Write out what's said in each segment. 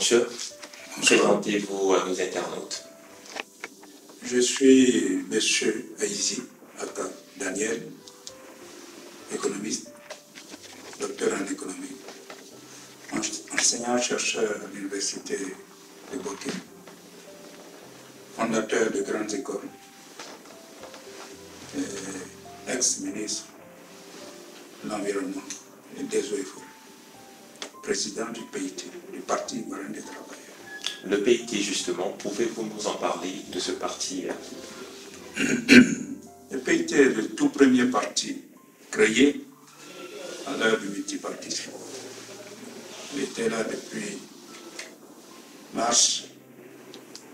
monsieur. Présentez-vous à nos internautes. Je suis M. Aïzi Aka Daniel, économiste, docteur en économie, enseignant-chercheur à l'université de Boké, fondateur de grandes écoles, ex-ministre de l'Environnement et des Eaux et Forêts, président du PIT, du Parti Ivoirien des Travailleurs. Le PIT, justement, pouvez-vous nous en parler de ce parti? Le PIT est le tout premier parti créé à l'heure du multipartisme. Il était là depuis mars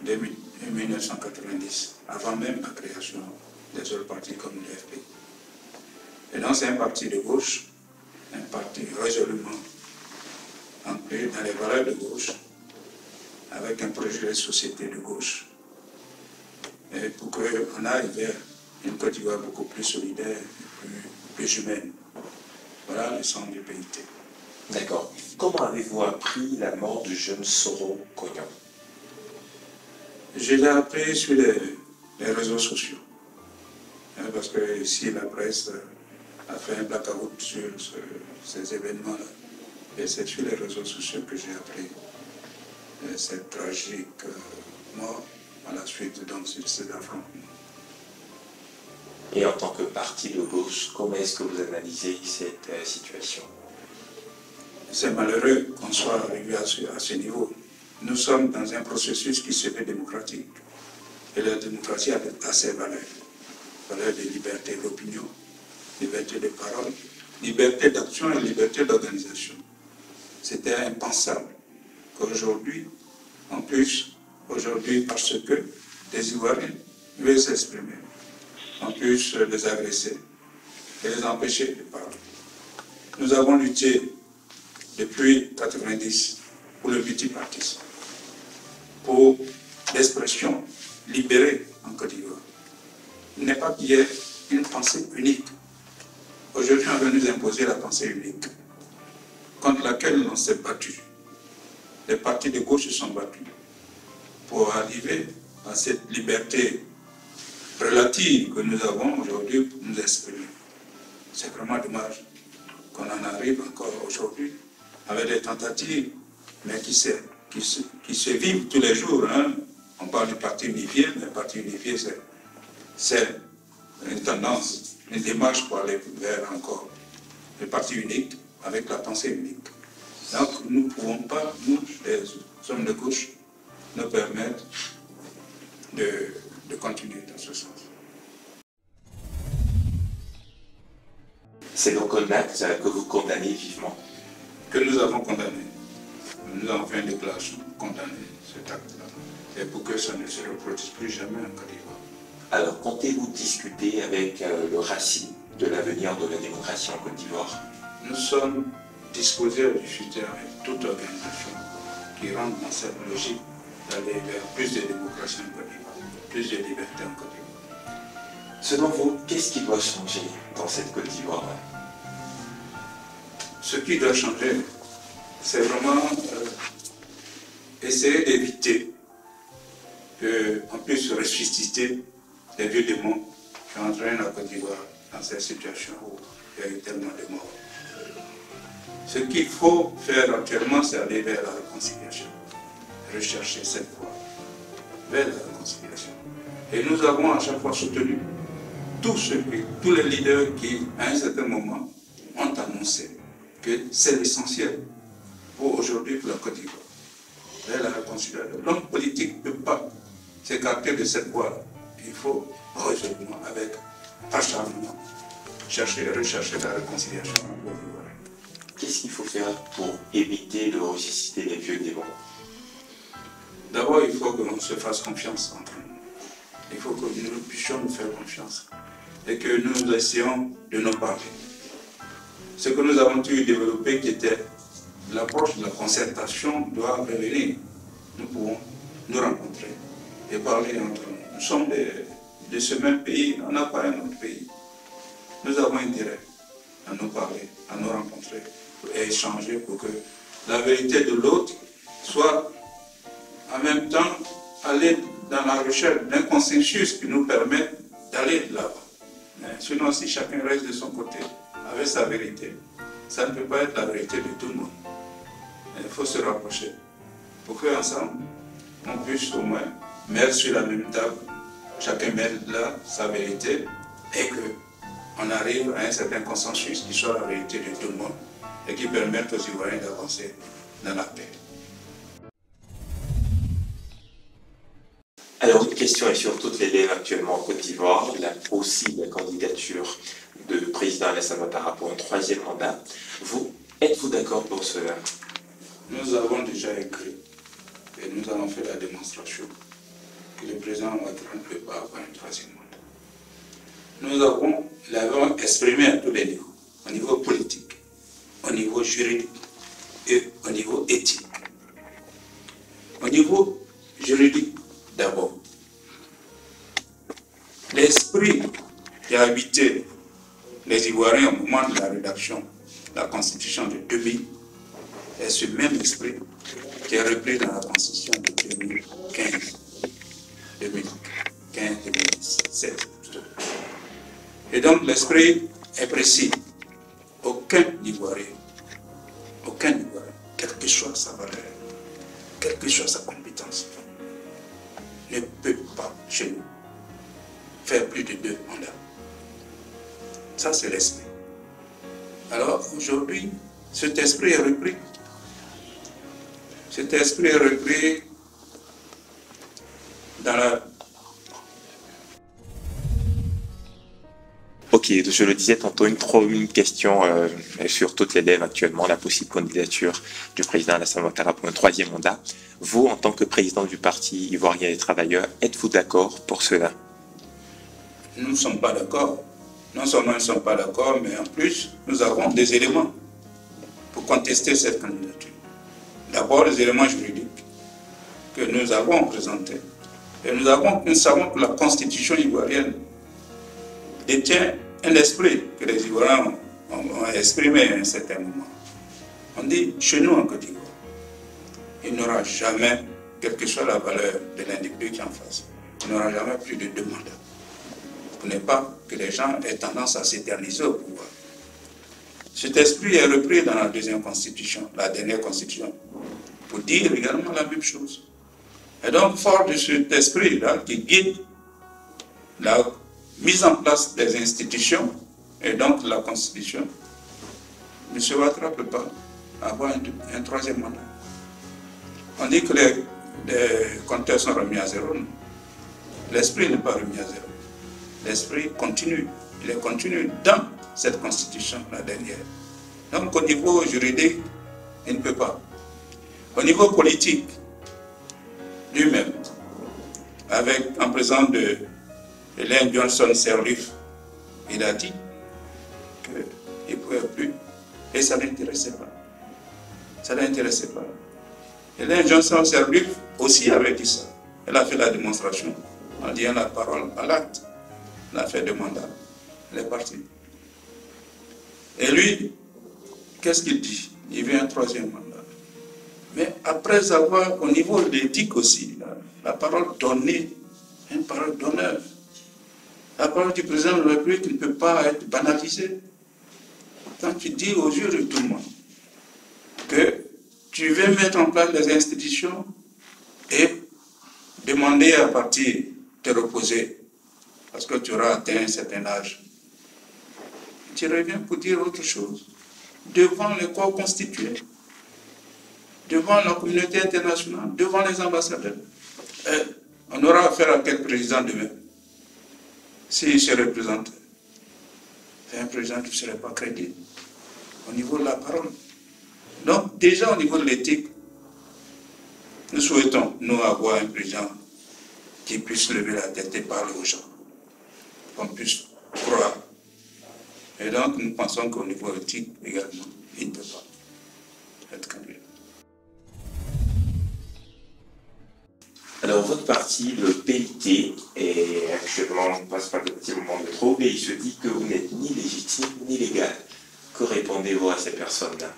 1990, avant même la création des autres partis comme l'UFP. Et donc c'est un parti de gauche, un parti résolument ancré dans les valeurs de gauche, avec un projet de société de gauche, et pour qu'on aille vers une Côte d'Ivoire beaucoup plus solidaire et plus humaine. Voilà le sens du PIT. D'accord. Comment avez-vous appris la mort du jeune Soro Kognon? Je l'ai appris sur les réseaux sociaux, parce que ici la presse a fait un blackout sur ces événements-là. Et c'est sur les réseaux sociaux que j'ai appris cette tragique mort à la suite donc de ces affrontements. Et en tant que parti de gauche, comment est-ce que vous analysez cette situation? C'est malheureux qu'on soit arrivé à ce niveau. Nous sommes dans un processus qui se veut démocratique. Et la démocratie a ses valeurs. Valeurs de liberté d'opinion, liberté de parole, liberté d'action et liberté d'organisation. C'était impensable qu'aujourd'hui, en plus, aujourd'hui, parce que les Ivoiriens veulent s'exprimer, on puisse les agresser et les empêcher de parler. Nous avons lutté depuis 1990 pour le multipartisme, pour l'expression libérée en Côte d'Ivoire. Il n'est pas qu'il y ait une pensée unique. Aujourd'hui, on veut nous imposer la pensée unique, contre laquelle on s'est battu. Les partis de gauche se sont battus pour arriver à cette liberté relative que nous avons aujourd'hui pour nous exprimer. C'est vraiment dommage qu'on en arrive encore aujourd'hui avec des tentatives, mais qui se vivent tous les jours. Hein. On parle du parti unifié, mais le parti unifié, c'est une tendance, une démarche pour aller vers encore le parti unique avec la pensée unique. Donc nous ne pouvons pas, nous, les hommes de gauche, nous permettre de continuer dans ce sens. C'est donc un acte que vous condamnez vivement? Que nous avons condamné. Nous avons fait une déclaration pour condamner cet acte-là. Et pour que ça ne se reproduise plus jamais en Côte d'Ivoire. Alors, comptez-vous discuter avec le RACI de l'avenir de la démocratie en Côte d'Ivoire? Nous sommes disposés à discuter avec toute organisation qui rentre dans cette logique d'aller vers plus de démocratie en Côte d'Ivoire, plus de liberté en Côte d'Ivoire. Selon vous, qu'est-ce qui doit changer dans cette Côte d'Ivoire? Ce qui doit changer, c'est vraiment essayer d'éviter qu'on puisse ressusciter les vieux démons qui entraînent la Côte d'Ivoire dans cette situation où il y a eu tellement de morts. Ce qu'il faut faire actuellement, c'est aller vers la réconciliation, rechercher cette voie vers la réconciliation. Et nous avons à chaque fois soutenu tous les leaders qui, à un certain moment, ont annoncé que c'est l'essentiel pour aujourd'hui pour la Côte d'Ivoire, vers la réconciliation. L'homme politique ne peut pas s'écarter de cette voie. Il faut résolument, avec acharnement, rechercher la réconciliation en Côte d'Ivoire. Qu'est-ce qu'il faut faire pour éviter de ressusciter les vieux démons? D'abord, il faut qu'on se fasse confiance entre nous. Il faut que nous puissions nous faire confiance et que nous essayons de nous parler. Ce que nous avons dû développer, qui était l'approche de la concertation, doit revenir. Nous pouvons nous rencontrer et parler entre nous. Nous sommes de ce même pays, on n'a pas un autre pays. Nous avons intérêt à nous parler, à nous rencontrer et échanger pour que la vérité de l'autre soit en même temps aller dans la recherche d'un consensus qui nous permette d'aller de l'avant. Sinon, si chacun reste de son côté avec sa vérité, ça ne peut pas être la vérité de tout le monde. Il faut se rapprocher pour qu'ensemble, on puisse au moins mettre sur la même table, chacun met là sa vérité et qu'on arrive à un certain consensus qui soit la vérité de tout le monde et qui permette aux Ivoiriens d'avancer dans la paix. Alors, une question est sur toutes les lèvres actuellement en Côte d'Ivoire, la possible candidature de président Alassane Ouattara pour un 3e mandat. Êtes-vous d'accord pour cela? Nous avons déjà écrit et nous avons fait la démonstration que le président Ouattara ne peut pas avoir un 3e mandat. Nous l'avons exprimé à tous les niveaux, au niveau politique, au niveau juridique et au niveau éthique. Au niveau juridique, d'abord, l'esprit qui a habité les Ivoiriens au moment de la rédaction de la Constitution de 2000 est ce même esprit qui est repris dans la Constitution de 2015-2017. Et donc l'esprit est précis. Aucun Ivoirien, quelle que soit sa valeur, quelle que soit sa compétence, ne peut pas, chez nous, faire plus de 2 mandats. Ça, c'est l'esprit. Alors, aujourd'hui, cet esprit est repris. Cet esprit est repris dans la... Ok, je le disais tantôt, une question sur toutes les lèvres actuellement, la possible candidature du président Alassane Ouattara pour un 3e mandat. Vous, en tant que président du Parti ivoirien des travailleurs, êtes-vous d'accord pour cela? Nous ne sommes pas d'accord. Non seulement nous ne sommes pas d'accord, mais en plus, nous avons des éléments pour contester cette candidature. D'abord, les éléments juridiques que nous avons présentés. Et nous savons que la Constitution ivoirienne détient un esprit que les Ivoiriens ont exprimé à un certain moment. On dit, chez nous en Côte d'Ivoire, il n'y aura jamais, quelle que soit la valeur de l'individu qui est en face, il n'y aura jamais plus de 2 mandats. Pour ne pas que les gens aient tendance à s'éterniser au pouvoir. Cet esprit est repris dans la 2e constitution, la dernière constitution, pour dire également la même chose. Et donc, fort de cet esprit-là qui guide la mise en place des institutions et donc la constitution, M. Ouattara ne peut pas avoir un 3e mandat. On dit que les compteurs sont remis à zéro. L'esprit n'est pas remis à zéro. L'esprit continue. Il est continu dans cette constitution, la dernière. Donc au niveau juridique, il ne peut pas. Au niveau politique, lui-même, en présence de Ellen Johnson Sirleaf, il a dit qu'il ne pouvait plus. Et ça ne l'intéressait pas. Ça ne l'intéressait pas. Ellen Johnson Sirleaf aussi avait dit ça. Elle a fait la démonstration en disant la parole à l'acte. Elle a fait 2 mandats. Elle est partie. Et lui, qu'est-ce qu'il dit? Il veut un 3e mandat. Mais après avoir, au niveau de l'éthique aussi, la parole donnée, une parole d'honneur. La parole du président de la République ne peut pas être banalisée. Quand tu dis aux yeux de tout le monde que tu veux mettre en place des institutions et demander à partir de te reposer parce que tu auras atteint un certain âge, tu reviens pour dire autre chose devant les corps constitués, devant la communauté internationale, devant les ambassadeurs. On aura affaire à quel président demain s'il se représente? C'est un président qui ne serait pas crédible au niveau de la parole. Donc, déjà au niveau de l'éthique, nous souhaitons, nous, avoir un président qui puisse lever la tête et parler aux gens, qu'on puisse croire. Et donc, nous pensons qu'au niveau éthique également, il ne peut pas être candidat. Alors, votre parti, le PIT, est actuellement, on passe par de petits moments de trouble et il se dit que vous n'êtes ni légitime ni légal. Que répondez-vous à ces personnes-là?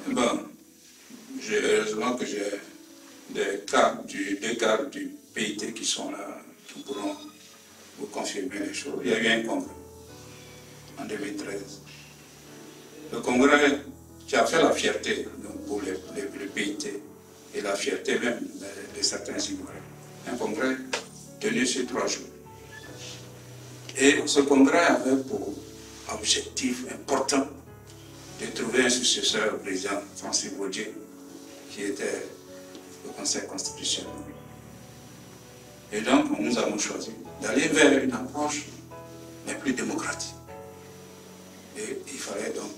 Bon, heureusement que j'ai deux cadres du PIT qui sont là, qui pourront vous confirmer les choses. Il y a eu un congrès en 2013. Le congrès qui a fait la fierté donc, pour le PIT et la fierté même de certains Ivoiriens. Un congrès tenu sur 3 jours. Et ce congrès avait pour objectif important de trouver un successeur au président Francis Bodié, qui était au Conseil constitutionnel. Et donc, nous avons choisi d'aller vers une approche mais plus démocratique. Et il fallait donc,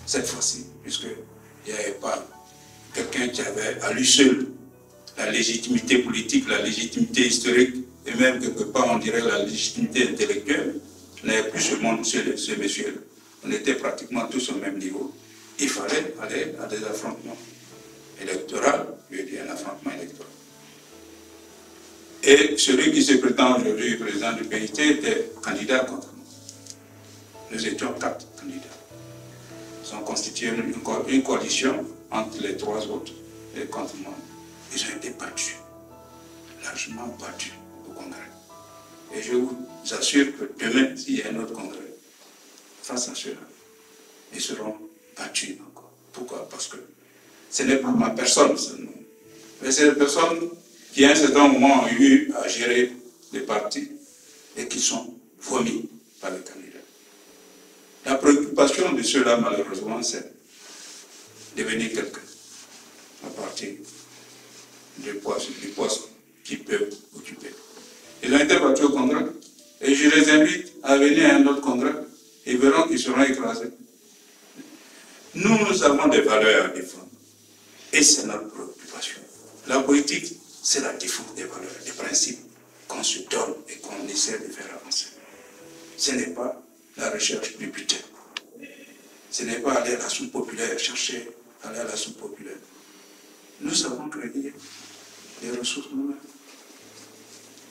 cette fois-ci, puisqu'il n'y avait pas quelqu'un qui avait à lui seul la légitimité politique, la légitimité historique, et même quelque part on dirait la légitimité intellectuelle, on n'avait plus seulement ce monsieur-là. On était pratiquement tous au même niveau. Il fallait aller à des affrontements électoraux, je veux dire un affrontement électoral. Et celui qui se prétend aujourd'hui président du PIT était candidat contre nous. Nous étions 4 candidats. Ils ont constitué une coalition entre les 3 autres et contre moi. Ils ont été battus, largement battus au congrès. Et je vous assure que demain, s'il y a un autre congrès, face à cela, ils seront battus encore. Pourquoi? Parce que ce n'est pas ma personne seulement, mais c'est des personnes qui à un certain moment ont eu à gérer les partis et qui sont vomis par les candidats. La préoccupation de ceux-là, malheureusement, c'est devenir quelqu'un à partir du poste qu'ils peuvent occuper. Ils ont été battus au congrès et je les invite à venir à un autre congrès. Ils verront qu'ils seront écrasés. Nous avons des valeurs à défendre et c'est notre préoccupation. La politique, c'est la défense des valeurs, des principes qu'on se donne et qu'on essaie de faire avancer. Ce n'est pas la recherche du butin. Ce n'est pas aller à la soupe populaire, chercher à aller à la soupe populaire. Nous savons créer des ressources nous-mêmes.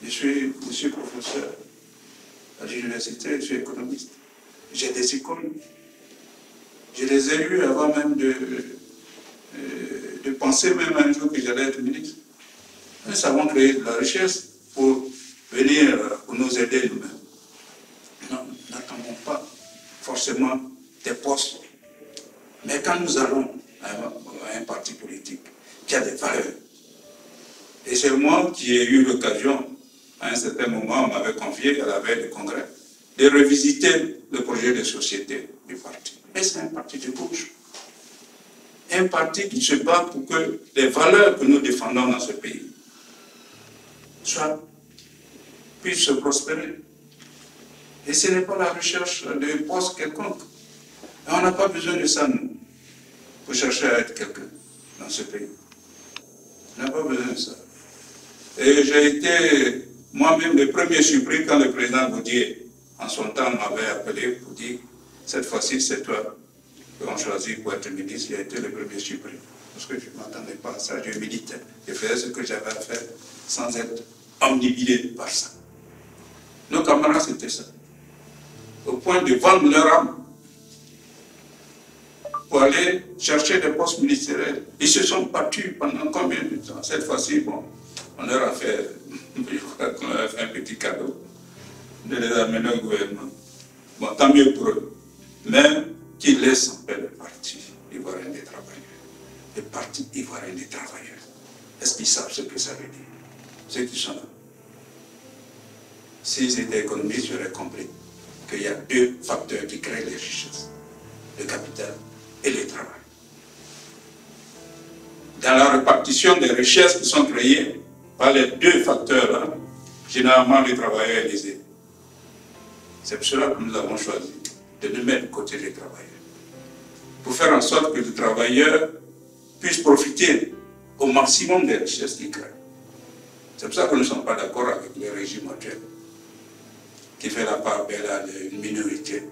Je suis professeur à l'université, je suis économiste. J'ai des écoles. Je les ai eus avant même de penser même un jour que j'allais être ministre. Nous savons créer de la richesse pour venir, pour nous aider nous-mêmes. Non, n'attendons pas forcément des postes. Mais quand nous allons à un parti politique qui a des valeurs, et c'est moi qui ai eu l'occasion, à un certain moment, on m'avait confié à la veille du congrès, de revisiter le projet de société du parti. Et c'est un parti de gauche. Un parti qui se bat pour que les valeurs que nous défendons dans ce pays puissent se prospérer. Et ce n'est pas la recherche de postes quelconque. Et on n'a pas besoin de ça, nous, pour chercher à être quelqu'un dans ce pays. On n'a pas besoin de ça. Et j'ai été moi-même le premier surpris quand le président Bodié, en son temps, m'avait appelé pour dire cette fois-ci, c'est toi qu'on choisit pour être ministre. Il a été le premier surpris. Parce que je ne m'attendais pas à ça, je méditais. Je faisais ce que j'avais à faire sans être omnibilé par ça. Nos camarades, c'était ça. Au point de vendre leur âme pour aller chercher des postes ministériels. Ils se sont battus pendant combien de temps? Cette fois-ci, bon, on leur a fait, je crois qu'on leur a fait un petit cadeau de les amener au gouvernement. Bon, tant mieux pour eux. Mais qu'ils laissent en paix le parti ivoirien des travailleurs. Le parti ivoirien des travailleurs. Est-ce qu'ils savent ce que ça veut dire? Ceux qui sont là. S'ils étaient économistes, j'aurais compris qu'il y a 2 facteurs qui créent les richesses. Le capital et le travail. Dans la répartition des richesses qui sont créées par les 2 facteurs-là, généralement les travailleurs est lésé. C'est pour cela que nous avons choisi de nous mettre du côté des travailleurs. Pour faire en sorte que les travailleurs puissent profiter au maximum des richesses qu'ils créent. C'est pour ça que nous ne sommes pas d'accord avec le régime actuel, qui fait la part belle à une minorité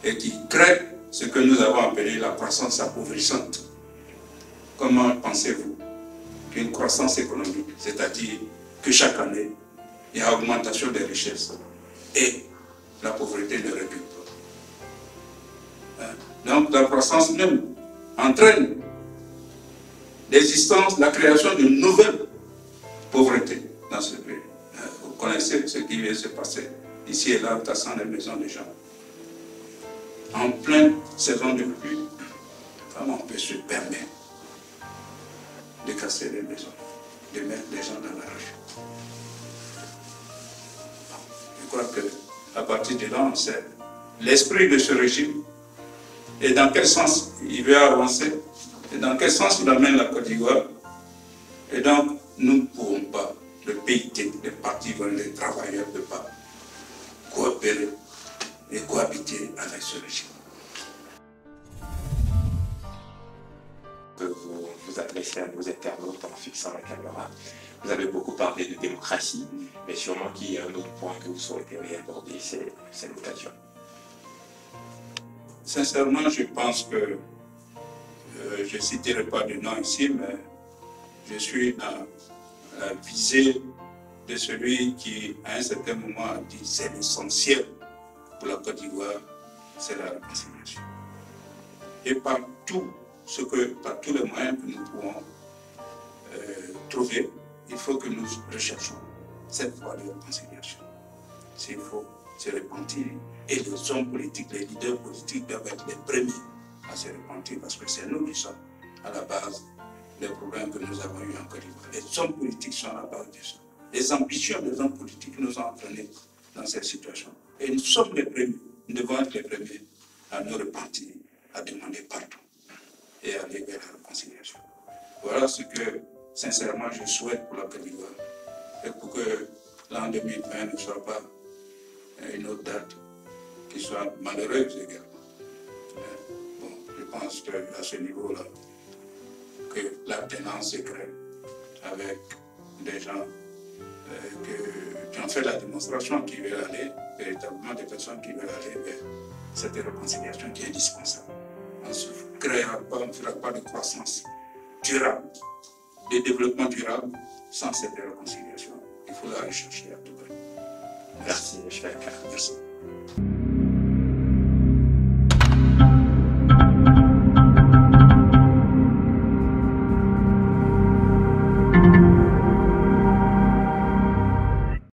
et qui crée ce que nous avons appelé la croissance appauvrissante. Comment pensez-vous qu'une croissance économique, c'est-à-dire que chaque année, il y a augmentation des richesses et la pauvreté ne recule pas. Donc la croissance même entraîne l'existence, la création de nouvelles pauvretés dans ce pays. Vous connaissez ce qui vient de se passer ici et là, tassant les maisons des gens. En pleine saison de pluie, comment on peut se permettre de casser les maisons, de mettre les gens dans la rue? Je crois qu'à partir de là, on sait l'esprit de ce régime et dans quel sens il veut avancer et dans quel sens il amène la Côte d'Ivoire. Et donc, nous ne pouvons pas, le PIT, les partis, les travailleurs, ne pas coopérer et cohabiter avec ce régime. Vous vous adressez à nos internautes en fixant la caméra. Vous avez beaucoup parlé de démocratie, mais sûrement qu'il y a un autre point que vous souhaiteriez aborder, c'est l'occasion. Sincèrement, je pense que je ne citerai pas de nom ici, mais je suis dans la visée de celui qui, à un certain moment, a dit c'est l'essentiel pour la Côte d'Ivoire, c'est la réconciliation. Et par tous les moyens que nous pouvons trouver, il faut que nous recherchions cette voie de réconciliation. S'il faut se repentir, et les hommes politiques, les leaders politiques doivent être les premiers à se repentir, parce que c'est nous qui sommes à la base des problèmes que nous avons eus en Côte d'Ivoire. Les hommes politiques sont à la base de ça. Les ambitions des hommes politiques nous ont entraînés dans cette situation. Et nous sommes les premiers, nous devons être les premiers à nous repentir, à demander pardon et à aller vers la réconciliation. Voilà ce que, sincèrement, je souhaite pour la Côte d'Ivoire. Et pour que l'an 2020 ne soit pas une autre date qui soit malheureuse également. Bon, je pense qu'à ce niveau-là, que l'alternance se crée avec des gens qui ont fait la démonstration, qui veulent aller, véritablement des personnes qui veulent aller vers cette réconciliation qui est indispensable. On ne fera pas de croissance durable, de développement durable sans cette réconciliation. Il faut la rechercher à tout prix. Merci, M. Dakar. Merci.